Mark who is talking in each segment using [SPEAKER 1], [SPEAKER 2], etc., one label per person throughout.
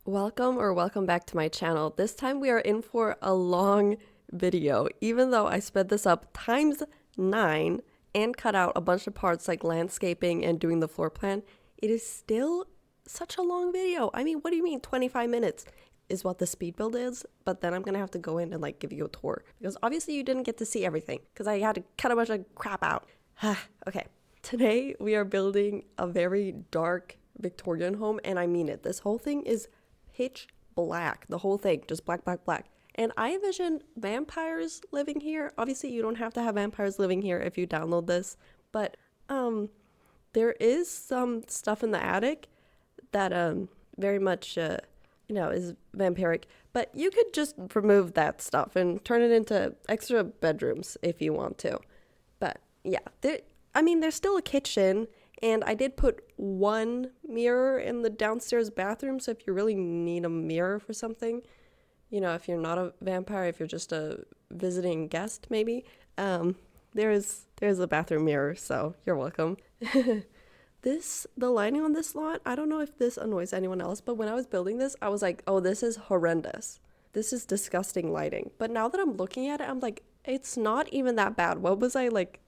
[SPEAKER 1] Welcome back to my channel. This time we are in for a long video. Even though I sped this up times 9 and cut out a bunch of parts like landscaping and doing the floor plan, it is still such a long video. I mean, what do you mean 25 minutes is what the speed build is? But then I'm gonna have to go in and like give you a tour because obviously you didn't get to see everything because I had to cut a bunch of crap out. Okay, today we are building a very dark Victorian home, and I mean it. This whole thing is pitch black, the whole thing, just black, black, black. And I envision vampires living here. Obviously you don't have to have vampires living here if you download this, but there is some stuff in the attic that very much is vampiric, but you could just remove that stuff and turn it into extra bedrooms if you want to. But yeah, there's still a kitchen. And I did put one mirror in the downstairs bathroom, so if you really need a mirror for something, if you're not a vampire, if you're just a visiting guest maybe, there's a bathroom mirror, so you're welcome. The lighting on this lot, I don't know if this annoys anyone else, but when I was building this, I was like, oh, this is horrendous. This is disgusting lighting. But now that I'm looking at it, I'm like, it's not even that bad. What was I like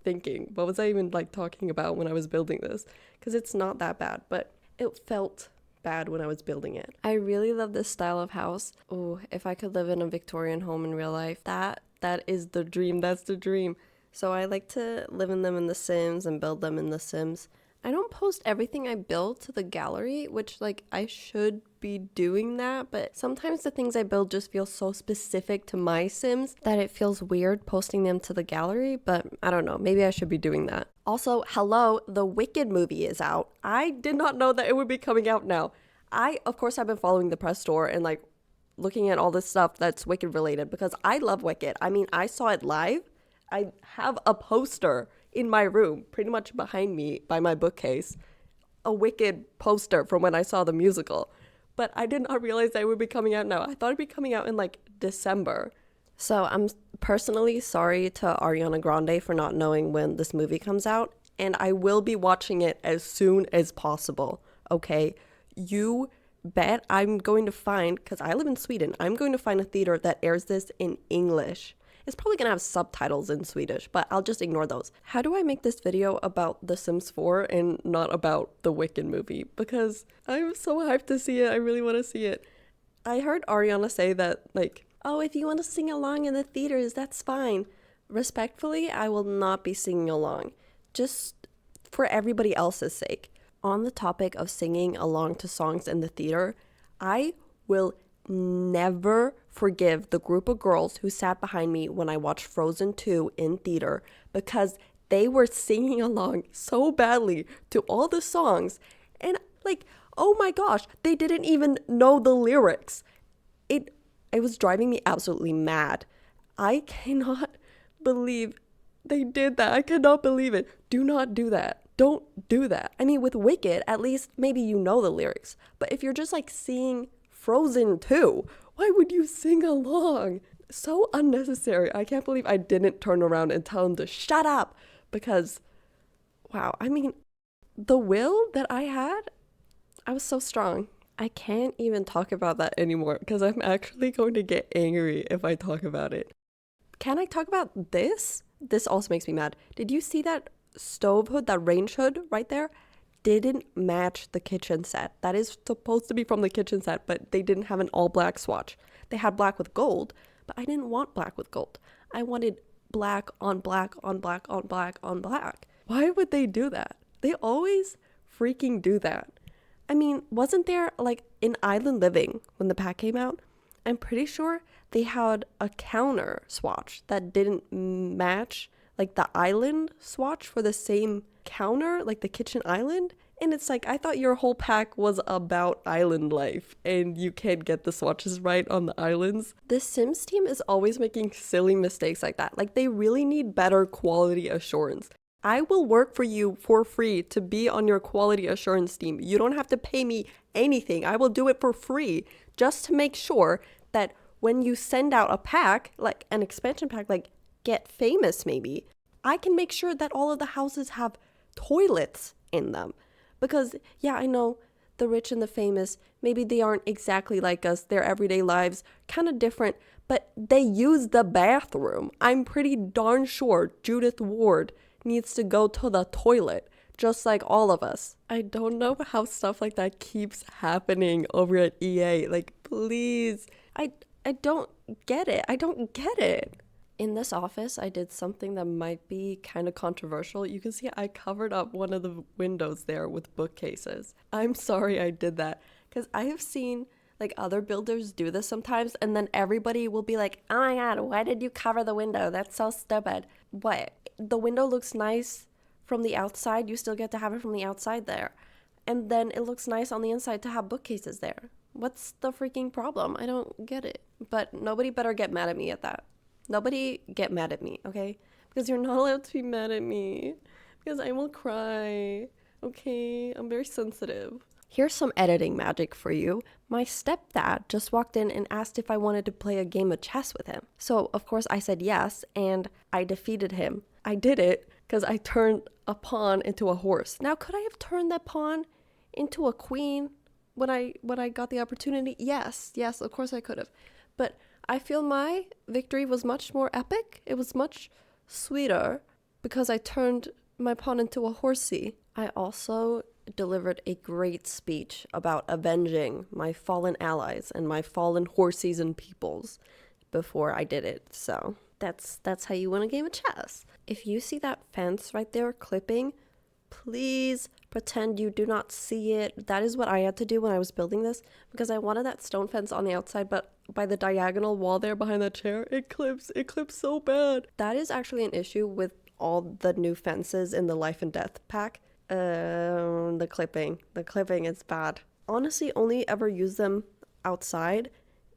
[SPEAKER 1] thinking? What was I even like talking about when I was building this? Because it's not that bad, but it felt bad when I was building it. I really love this style of house. Oh, if I could live in a Victorian home in real life, that is the dream. That's the dream. So I like to live in them in The Sims and build them in The Sims. I don't post everything I build to the gallery, which like I should be doing that, but sometimes the things I build just feel so specific to my Sims that it feels weird posting them to the gallery, but I don't know, maybe I should be doing that. Also, hello, the Wicked movie is out. I did not know that it would be coming out now. Of course, I've been following the press tour and like looking at all this stuff that's Wicked related because I love Wicked. I mean, I saw it live. I have a poster in my room, pretty much behind me by my bookcase, a Wicked poster from when I saw the musical. But I did not realize that it would be coming out now. I thought it'd be coming out in like December. So I'm personally sorry to Ariana Grande for not knowing when this movie comes out. And I will be watching it as soon as possible, okay? You bet I'm going to find, because I live in Sweden, I'm going to find a theater that airs this in English. It's probably gonna have subtitles in Swedish, but I'll just ignore those. How do I make this video about The Sims 4 and not about the Wicked movie? Because I'm so hyped to see it. I really want to see it. I heard Ariana say that, like, oh, if you want to sing along in the theaters, that's fine. Respectfully, I will not be singing along. Just for everybody else's sake. On the topic of singing along to songs in the theater, I will never forgive the group of girls who sat behind me when I watched Frozen 2 in theater because they were singing along so badly to all the songs and like, oh my gosh, they didn't even know the lyrics. It was driving me absolutely mad. I cannot believe they did that. I cannot believe it. Do not do that. Don't do that. I mean, with Wicked, at least maybe you know the lyrics, but if you're just like seeing Frozen 2, why would you sing along? So unnecessary. I can't believe I didn't turn around and tell him to shut up because, wow, I mean, the will that I had, I was so strong. I can't even talk about that anymore because I'm actually going to get angry if I talk about it. Can I talk about this? This also makes me mad. Did you see that stove hood, that range hood right there? Didn't match the kitchen set. That is supposed to be from the kitchen set, but they didn't have an all black swatch. They had black with gold, but I didn't want black with gold. I wanted black on black on black on black on black. Why would they do that? They always freaking do that. I mean, wasn't there like in Island Living when the pack came out? I'm pretty sure they had a counter swatch that didn't match like the island swatch for the same counter, like the kitchen island. And it's like, I thought your whole pack was about island life and you can't get the swatches right on the islands. The Sims team is always making silly mistakes like that. Like they really need better quality assurance. I will work for you for free to be on your quality assurance team. You don't have to pay me anything. I will do it for free just to make sure that when you send out a pack, like an expansion pack, like Get Famous maybe, I can make sure that all of the houses have toilets in them. Because, yeah, I know the rich and the famous, maybe they aren't exactly like us, their everyday lives kind of different, but they use the bathroom. I'm pretty darn sure Judith Ward needs to go to the toilet, just like all of us. I don't know how stuff like that keeps happening over at EA. Like, please. I don't get it. I don't get it. In this office, I did something that might be kind of controversial. You can see I covered up one of the windows there with bookcases. I'm sorry I did that because I have seen like other builders do this sometimes, and then everybody will be like, oh my god, why did you cover the window? That's so stupid. What? The window looks nice from the outside. You still get to have it from the outside there. And then it looks nice on the inside to have bookcases there. What's the freaking problem? I don't get it. But nobody better get mad at me at that. Nobody get mad at me, okay? Because you're not allowed to be mad at me. Because I will cry. Okay? I'm very sensitive. Here's some editing magic for you. My stepdad just walked in and asked if I wanted to play a game of chess with him. So, of course, I said yes, and I defeated him. I did it because I turned a pawn into a horse. Now, could I have turned that pawn into a queen when I got the opportunity? Yes, of course I could have. But I feel my victory was much more epic. It was much sweeter because I turned my pawn into a horsey. I also delivered a great speech about avenging my fallen allies and my fallen horses and peoples before I did it. So that's how you win a game of chess. If you see that fence right there clipping, please pretend you do not see it. That is what I had to do when I was building this because I wanted that stone fence on the outside, but by the diagonal wall there behind that chair, it clips so bad. That is actually an issue with all the new fences in the life and death pack. The clipping is bad. Honestly, only ever use them outside,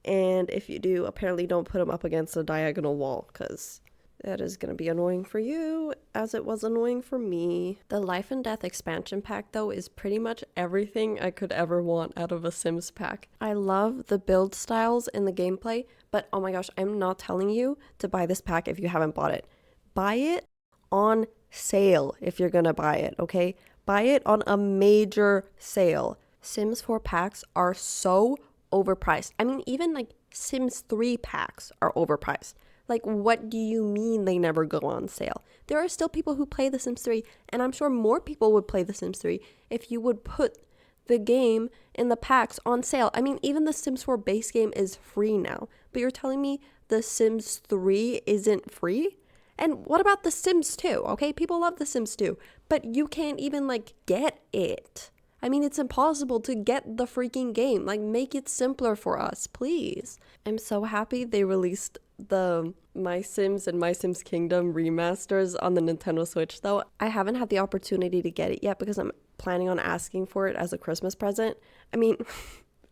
[SPEAKER 1] and if you do, apparently don't put them up against a diagonal wall because that is going to be annoying for you as it was annoying for me. The life and death expansion pack though is pretty much everything I could ever want out of a Sims pack. I love the build styles and the gameplay, but oh my gosh, I'm not telling you to buy this pack if you haven't bought it. Buy it on sale if you're gonna buy it, okay? Buy it on a major sale. Sims 4 packs are so overpriced. I mean, even like Sims 3 packs are overpriced. Like, what do you mean they never go on sale? There are still people who play The Sims 3, and I'm sure more people would play The Sims 3 if you would put the game in the packs on sale. I mean, even the Sims 4 base game is free now, but you're telling me The Sims 3 isn't free? And what about The Sims 2, okay? People love The Sims 2, but you can't even, like, get it. I mean, it's impossible to get the freaking game. Like, make it simpler for us, please. I'm so happy they released the My Sims and My Sims Kingdom remasters on the Nintendo Switch, though. I haven't had the opportunity to get it yet because I'm planning on asking for it as a Christmas present. I mean,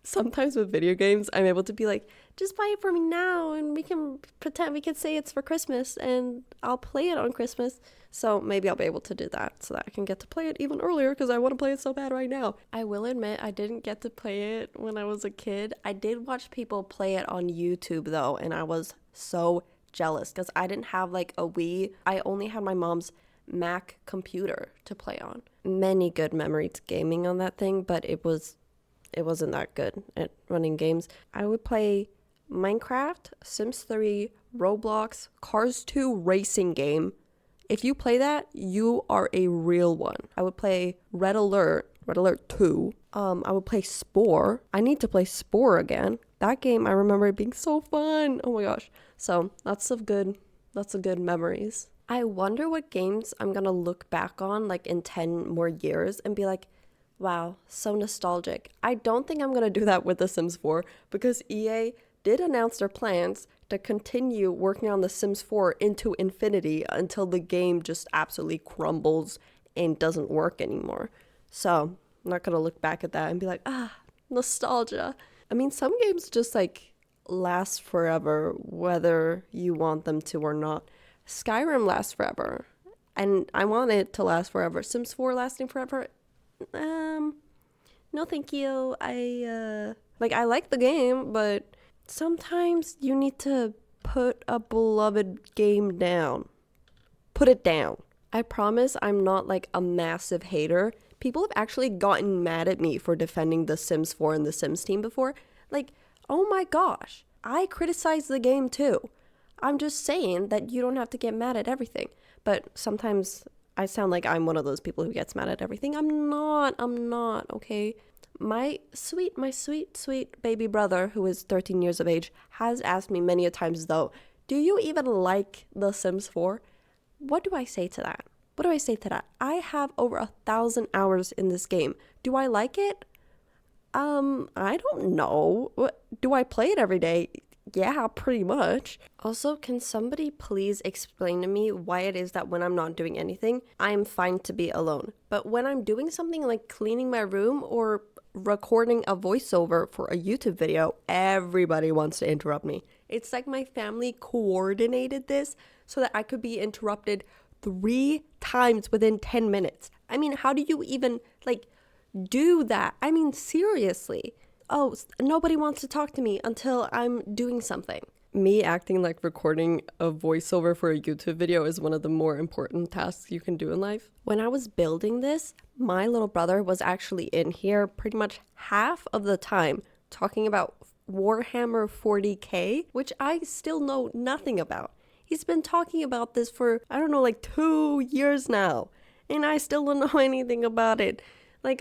[SPEAKER 1] sometimes with video games, I'm able to be like, just buy it for me now and we can pretend, we can say it's for Christmas and I'll play it on Christmas. So maybe I'll be able to do that so that I can get to play it even earlier because I want to play it so bad right now. I will admit I didn't get to play it when I was a kid. I did watch people play it on YouTube though, and I was so jealous because I didn't have like a Wii. I only had my mom's Mac computer to play on. Many good memories gaming on that thing, but it wasn't that good at running games. I would play Minecraft, Sims 3, Roblox, Cars 2 racing game. If you play that, you are a real one. I would play Red Alert 2. I would play Spore. I need to play Spore again. That game, I remember it being so fun. Oh my gosh. So lots of good memories. I wonder what games I'm gonna look back on like in 10 more years and be like, wow, so nostalgic. I don't think I'm gonna do that with The Sims 4 because EA did announce their plans to continue working on The Sims 4 into infinity until the game just absolutely crumbles and doesn't work anymore. So I'm not gonna look back at that and be like, nostalgia. I mean, some games just like last forever, whether you want them to or not. Skyrim lasts forever, and I want it to last forever. Sims 4 lasting forever? No thank you. I like the game, but sometimes you need to put a beloved game down. Put it down. I promise I'm not like a massive hater People have actually gotten mad at me for defending The Sims 4 and The Sims team before. Like, oh my gosh, I criticize the game too. I'm just saying that you don't have to get mad at everything. But sometimes I sound like I'm one of those people who gets mad at everything. I'm not, okay? My sweet baby brother, who is 13 years of age, has asked me many a times though, do you even like The Sims 4? What do I say to that? I have over 1,000 hours in this game. Do I like it? I don't know. Do I play it every day? Yeah, pretty much. Also, can somebody please explain to me why it is that when I'm not doing anything, I'm fine to be alone. But when I'm doing something like cleaning my room or recording a voiceover for a YouTube video, everybody wants to interrupt me. It's like my family coordinated this so that I could be interrupted 3 times within 10 minutes. I mean, how do you even do that? I mean, seriously. Oh, nobody wants to talk to me until I'm doing something. Me acting like recording a voiceover for a YouTube video is one of the more important tasks you can do in life. When I was building this, my little brother was actually in here pretty much half of the time talking about Warhammer 40k, which I still know nothing about. He's been talking about this for, 2 years now, and I still don't know anything about it.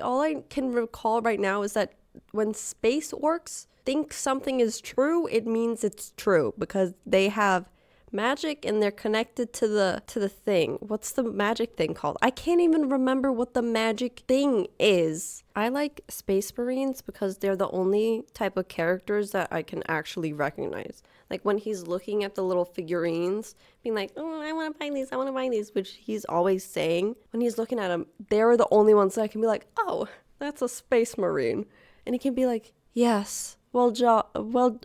[SPEAKER 1] All I can recall right now is that when space orcs think something is true, it means it's true because they have magic and they're connected to the thing. What's the magic thing called? I can't even remember what the magic thing is. I like Space Marines because they're the only type of characters that I can actually recognize. Like when he's looking at the little figurines, being like, oh, I want to buy these, which he's always saying. When he's looking at them, they're the only ones that I can be like, oh, that's a Space Marine. And he can be like, yes, well job. Well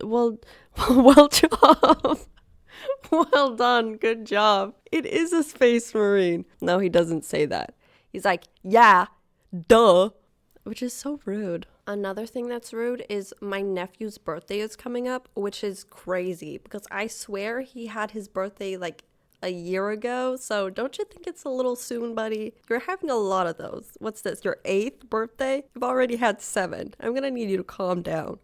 [SPEAKER 1] done, good job. It is a Space Marine. No, he doesn't say that. He's like, yeah, duh. Which is so rude. Another thing that's rude is my nephew's birthday is coming up, which is crazy because I swear he had his birthday a year ago. So don't you think it's a little soon, buddy? You're having a lot of those. What's this, your 8th birthday? You've already had 7. I'm gonna need you to calm down.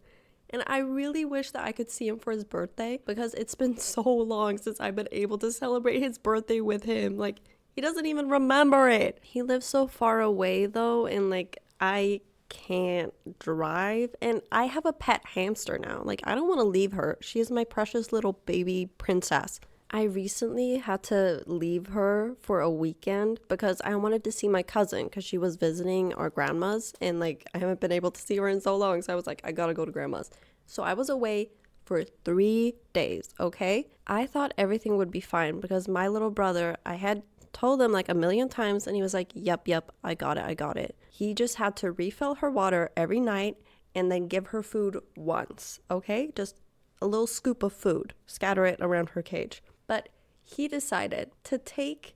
[SPEAKER 1] And I really wish that I could see him for his birthday because it's been so long since I've been able to celebrate his birthday with him. He doesn't even remember it. He lives so far away though, and I can't drive, and I have a pet hamster now. I don't want to leave her. She is my precious little baby princess. I recently had to leave her for a weekend because I wanted to see my cousin because she was visiting our grandma's, and I haven't been able to see her in so long, so I was like, I gotta go to grandma's. So I was away for 3 days, okay? I thought everything would be fine because my little brother, I had told him a million times, and he was like, yep, I got it. He just had to refill her water every night and then give her food once, okay? Just a little scoop of food, scatter it around her cage. But he decided to take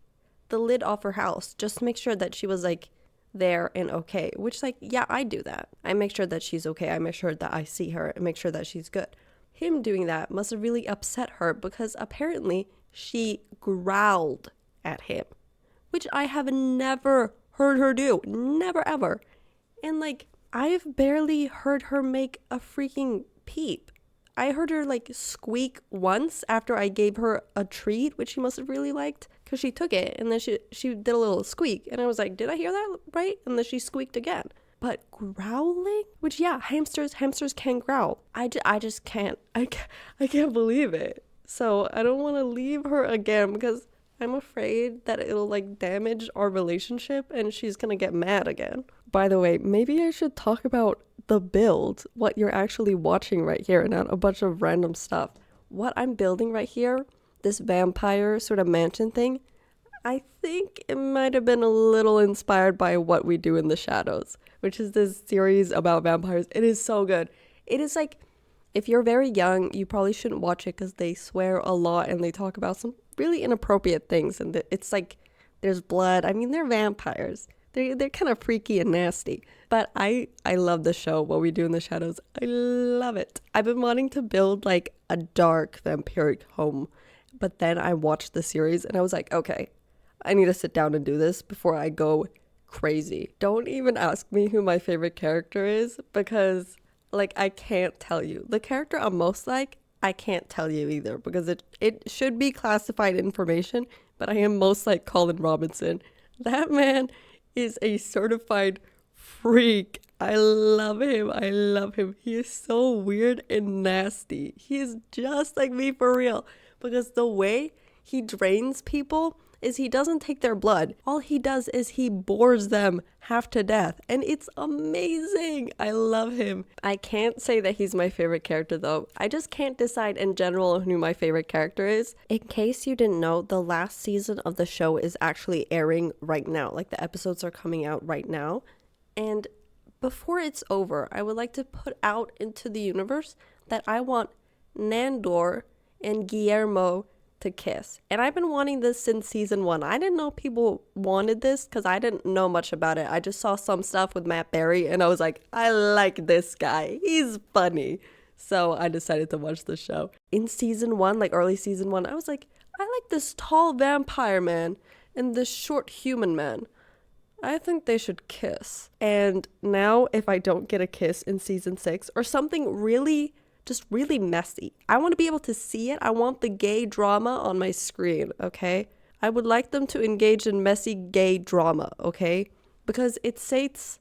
[SPEAKER 1] the lid off her house just to make sure that she was there and okay, which yeah, I do that. I make sure that she's okay. I make sure that I see her and make sure that she's good. Him doing that must have really upset her because apparently she growled at him, which I have never heard her do. Never ever. And I've barely heard her make a freaking peep. I heard her squeak once after I gave her a treat, which she must have really liked because she took it and then she did a little squeak, and I was like, did I hear that right? And then she squeaked again. But growling, which yeah, hamsters can growl. I just can't. I can't believe it. So I don't want to leave her again because I'm afraid that it'll damage our relationship and she's gonna get mad again. By the way, maybe I should talk about the build, what you're actually watching right here, and not a bunch of random stuff. What I'm building right here, this vampire sort of mansion thing, I think it might have been a little inspired by What We Do in the Shadows, which is this series about vampires. It is so good. It is if you're very young, you probably shouldn't watch it because they swear a lot and they talk about some really inappropriate things, and it's there's blood. I mean, they're vampires. They're kind of freaky and nasty. But I love the show, What We Do in the Shadows. I love it. I've been wanting to build a dark vampiric home. But then I watched the series and I was like, okay, I need to sit down and do this before I go crazy. Don't even ask me who my favorite character is because like I can't tell you. The character I'm most like, I can't tell you either because it should be classified information, but I am most like Colin Robinson. That man is a certified freak. I love him. I love him. He is so weird and nasty. He is just like me for real because the way he drains people is he doesn't take their blood. All he does is he bores them half to death. And it's amazing. I love him. I can't say that he's my favorite character though. I just can't decide in general who my favorite character is. In case you didn't know, the last season of the show is actually airing right now. Like the episodes are coming out right now. And before it's over, I would like to put out into the universe that I want Nandor and Guillermo to kiss. And I've been wanting this since season 1. I didn't know people wanted this because I didn't know much about it. I just saw some stuff with Matt Berry and I was like, I like this guy. He's funny. So I decided to watch the show. In season 1, like early season 1, I was like, I like this tall vampire man and this short human man. I think they should kiss. And now if I don't get a kiss in season 6 or something really messy, I want to be able to see it. I want the gay drama on my screen, okay? I would like them to engage in messy gay drama, okay? Because it sates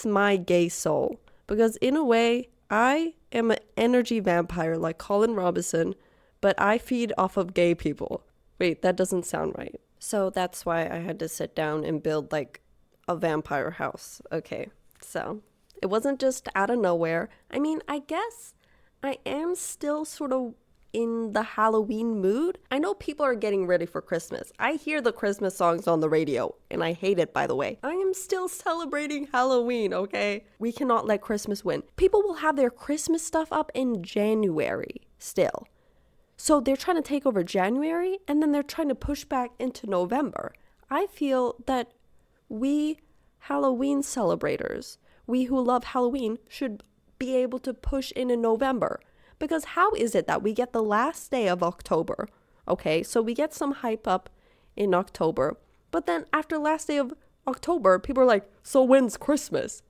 [SPEAKER 1] my gay soul. Because in a way, I am an energy vampire like Colin Robinson, but I feed off of gay people. Wait, that doesn't sound right. So that's why I had to sit down and build like a vampire house. Okay, so it wasn't just out of nowhere. I mean, I guess I am still sort of in the Halloween mood. I know people are getting ready for Christmas. I hear the Christmas songs on the radio, and I hate it, by the way. I am still celebrating Halloween, okay? We cannot let Christmas win. People will have their Christmas stuff up in January still. So they're trying to take over January, and then they're trying to push back into November. I feel that we Halloween celebrators, we who love Halloween, should be able to push in November. Because how is it that we get the last day of October? Okay, so we get some hype up in October. But then after last day of October, people are like, so when's Christmas?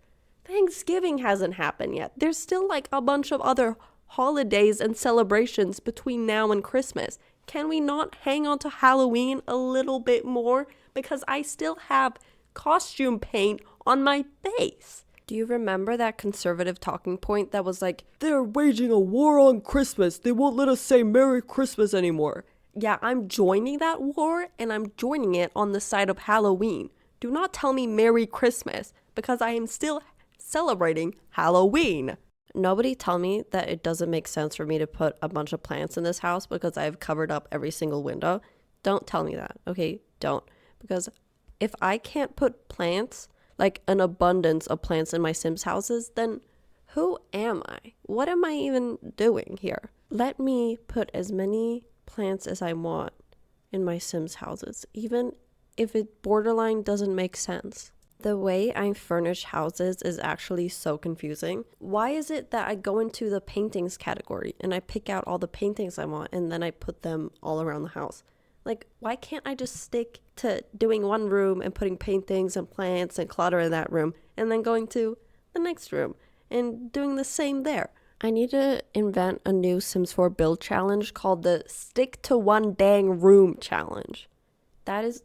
[SPEAKER 1] Thanksgiving hasn't happened yet. There's still like a bunch of other holidays and celebrations between now and Christmas. Can we not hang on to Halloween a little bit more? Because I still have costume paint on my face. Do you remember that conservative talking point that was like, they're waging a war on Christmas. They won't let us say Merry Christmas anymore. Yeah, I'm joining that war and I'm joining it on the side of Halloween. Do not tell me Merry Christmas because I am still celebrating Halloween. Nobody tell me that it doesn't make sense for me to put a bunch of plants in this house because I've covered up every single window. Don't tell me that, okay? Don't. Because if I can't put plants, like an abundance of plants in my Sims houses, then who am I? What am I even doing here? Let me put as many plants as I want in my Sims houses, even if it borderline doesn't make sense. The way I furnish houses is actually so confusing. Why is it that I go into the paintings category and I pick out all the paintings I want and then I put them all around the house? Like, why can't I just stick to doing one room and putting paintings and plants and clutter in that room and then going to the next room and doing the same there? I need to invent a new Sims 4 build challenge called the Stick to One Dang Room Challenge. That is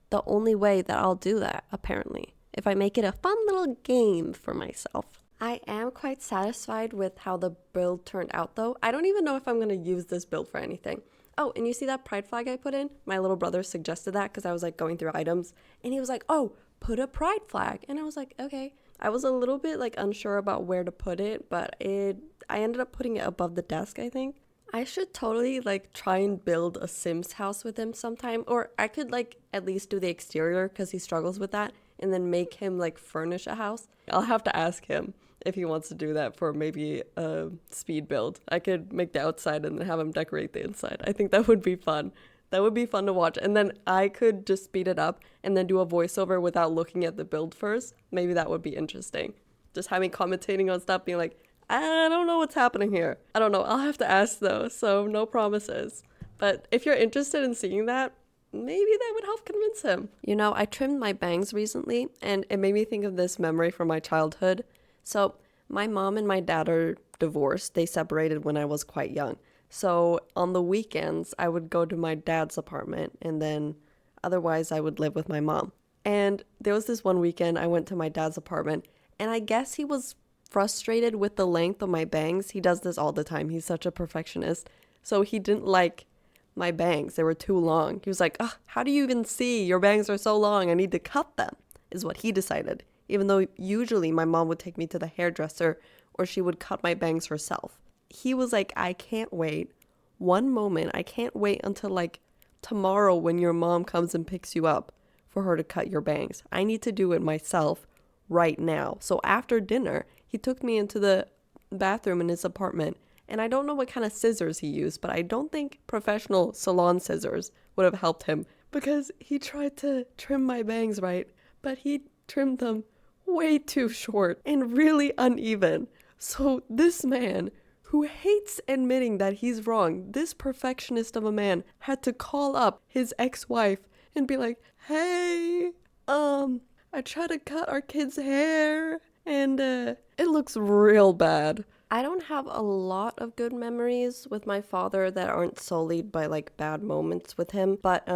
[SPEAKER 1] the only way that I'll do that, apparently, if I make it a fun little game for myself. I am quite satisfied with how the build turned out, though. I don't even know if I'm going to use this build for anything. Oh, and you see that pride flag I put in? My little brother suggested that because I was like going through items and he was like, oh, put a pride flag. And I was like, okay. I was a little bit like unsure about where to put it, but I ended up putting it above the desk, I think. I should totally like try and build a Sims house with him sometime, or I could like at least do the exterior because he struggles with that and then make him like furnish a house. I'll have to ask him if he wants to do that for maybe a speed build. I could make the outside and then have him decorate the inside. I think that would be fun. That would be fun to watch. And then I could just speed it up and then do a voiceover without looking at the build first. Maybe that would be interesting. Just having commentating on stuff, being like, I don't know what's happening here. I don't know. I'll have to ask though, so no promises. But if you're interested in seeing that, maybe that would help convince him. You know, I trimmed my bangs recently, and it made me think of this memory from my childhood. So, my mom and my dad are divorced. They separated when I was quite young. So, on the weekends, I would go to my dad's apartment, and then otherwise, I would live with my mom. And there was this one weekend I went to my dad's apartment, and I guess he was frustrated with the length of my bangs. He does this all the time. He's such a perfectionist. So, he didn't like my bangs. They were too long. He was like, "Ugh, how do you even see? Your bangs are so long. I need to cut them," is what he decided. Even though usually my mom would take me to the hairdresser or she would cut my bangs herself. He was like, "I can't wait one moment. I can't wait until like tomorrow when your mom comes and picks you up for her to cut your bangs. I need to do it myself right now." So after dinner, he took me into the bathroom in his apartment. And I don't know what kind of scissors he used, but I don't think professional salon scissors would have helped him because he tried to trim my bangs right, but he trimmed them way too short and really uneven. So this man, who hates admitting that he's wrong, this perfectionist of a man, had to call up his ex-wife and be like, "Hey, I tried to cut our kid's hair and it looks real bad." I don't have a lot of good memories with my father that aren't sullied by like bad moments with him, but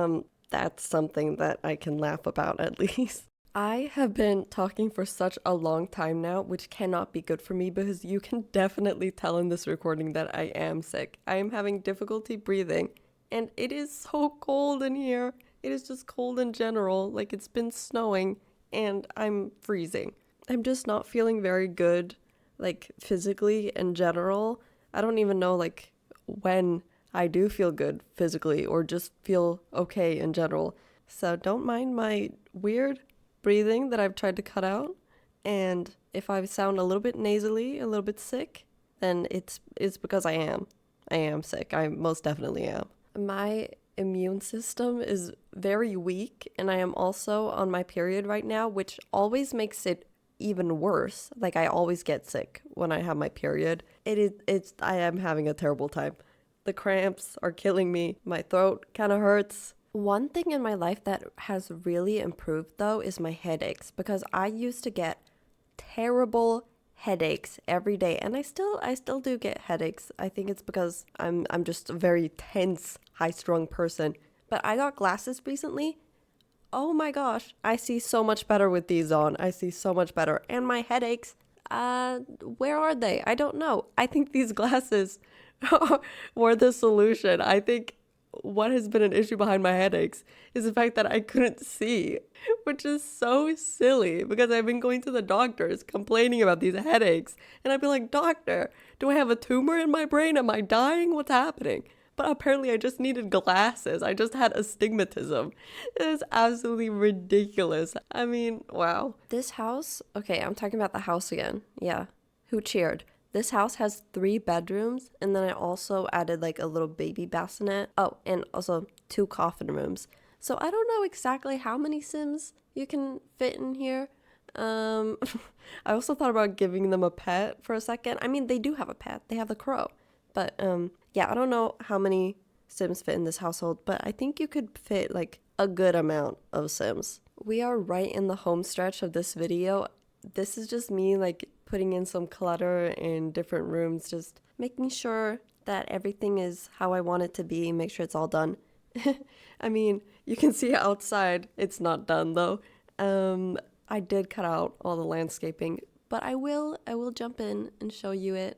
[SPEAKER 1] that's something that I can laugh about at least. I have been talking for such a long time now, which cannot be good for me because you can definitely tell in this recording that I am sick. I am having difficulty breathing, and it is so cold in here. It is just cold in general, like it's been snowing, and I'm freezing. I'm just not feeling very good, like physically in general. I don't even know like when I do feel good physically or just feel okay in general. So don't mind my weird breathing that I've tried to cut out. And if I sound a little bit nasally, a little bit sick, then it's because I am. I am sick. I most definitely am. My immune system is very weak, and I am also on my period right now, which always makes it even worse. Like I always get sick when I have my period. I am having a terrible time. The cramps are killing me. My throat kind of hurts. One thing in my life that has really improved though is my headaches, because I used to get terrible headaches every day, and I still do get headaches. I think it's because I'm just a very tense, high-strung person. But I got glasses recently. Oh my gosh, I see so much better with these on. I see so much better. And my headaches, where are they? I don't know. I think these glasses were the solution. I think what has been an issue behind my headaches is the fact that I couldn't see, which is so silly because I've been going to the doctors complaining about these headaches. And I'd be like, "Doctor, do I have a tumor in my brain? Am I dying? What's happening?" But apparently I just needed glasses. I just had astigmatism. It is absolutely ridiculous. I mean, wow. This house, okay, I'm talking about the house again. Yeah. Who cheered? This house has 3 bedrooms, and then I also added like a little baby bassinet. Oh, and also 2 coffin rooms. So I don't know exactly how many Sims you can fit in here. I also thought about giving them a pet for a second. I mean, they do have a pet. They have the crow. But yeah, I don't know how many Sims fit in this household, but I think you could fit like a good amount of Sims. We are right in the home stretch of this video. This is just me like putting in some clutter in different rooms, just making sure that everything is how I want it to be, make sure it's all done. I mean, you can see outside, it's not done though. I did cut out all the landscaping, but I will jump in and show you it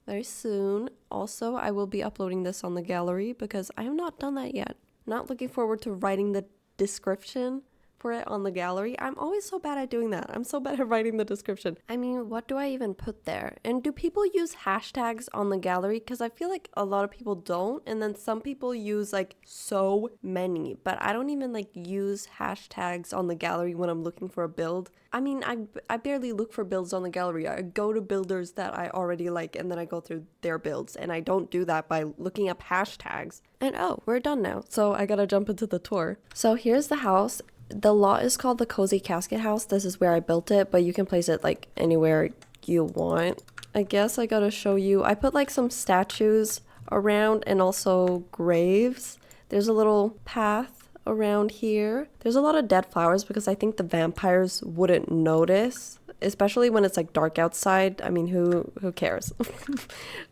[SPEAKER 1] very soon. Also, I will be uploading this on the gallery because I have not done that yet. Not looking forward to writing the description for it on the gallery. I'm always so bad at doing that. I'm so bad at writing the description. I mean, what do I even put there? And do people use hashtags on the gallery? Because I feel like a lot of people don't, and then some people use like so many, but I don't even like use hashtags on the gallery when I'm looking for a build. I mean, I barely look for builds on the gallery. I go to builders that I already like, and then I go through their builds, and I don't do that by looking up hashtags. And oh, we're done now, so I gotta jump into the tour. So here's the house. The lot is called the Cozy Casket House. This is where I built it, but you can place it like anywhere you want. I guess I gotta show you. I put like some statues around and also graves. There's a little path around here. There's a lot of dead flowers because I think the vampires wouldn't notice, especially when it's like dark outside. I mean, who cares?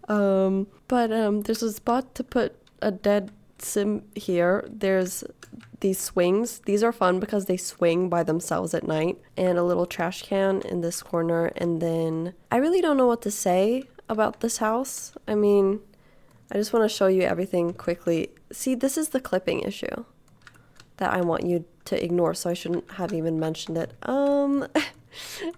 [SPEAKER 1] There's a spot to put a dead sim here. There's these swings. These are fun because they swing by themselves at night, and a little trash can in this corner. And then I really don't know what to say about this house. I mean, I just want to show you everything quickly. See, this is the clipping issue that I want you to ignore, so I shouldn't have even mentioned it.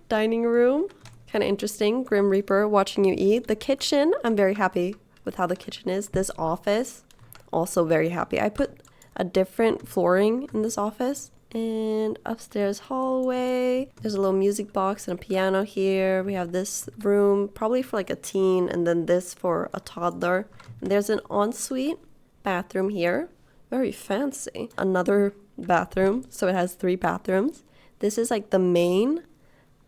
[SPEAKER 1] Dining room, kind of interesting. Grim Reaper watching you eat. The kitchen, I'm very happy with how the kitchen is. This office, also very happy. I put a different flooring in this office. And upstairs hallway, there's a little music box and a piano here. We have this room, probably for like a teen, and then this for a toddler. And there's an ensuite bathroom here. Very fancy. Another bathroom, so it has 3 bathrooms. This is like the main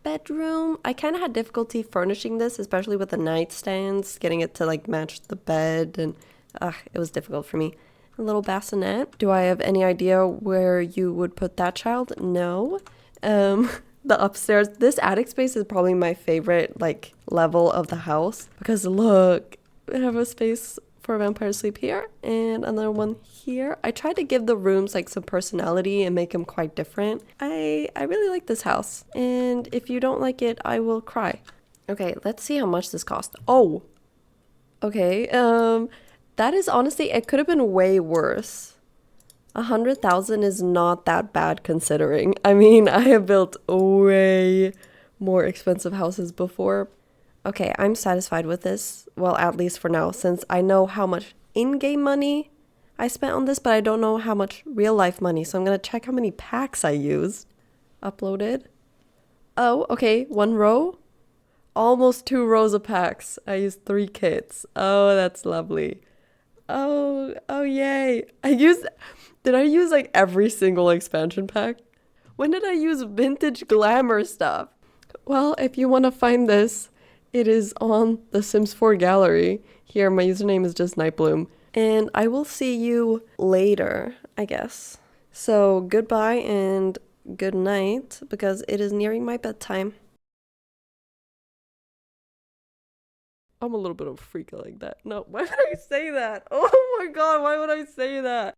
[SPEAKER 1] bedroom. I kind of had difficulty furnishing this, especially with the nightstands, getting it to like match the bed, and it was difficult for me. A little bassinet. Do I have any idea where you would put that child? No. The upstairs, this attic space is probably my favorite like level of the house because look, we have a space for a vampire sleep here and another one here. I tried to give the rooms like some personality and make them quite different. I really like this house, and if you don't like it, I will cry. Okay, let's see how much this cost. Oh, okay. That is honestly, it could have been way worse. 100,000 is not that bad considering. I mean, I have built way more expensive houses before. Okay, I'm satisfied with this. Well, at least for now, since I know how much in-game money I spent on this, but I don't know how much real-life money. So I'm going to check how many packs I used. Uploaded. Oh, okay, 1 row. Almost 2 rows of packs. I used 3 kits. Oh, that's lovely. Oh, yay. Did I use like every single expansion pack? When did I use vintage glamour stuff? Well, if you want to find this, it is on the Sims 4 gallery. Here, my username is just Nightbloom. And I will see you later, I guess. So goodbye and good night because it is nearing my bedtime. I'm a little bit of a freak like that. No, why would I say that? Oh my god, why would I say that?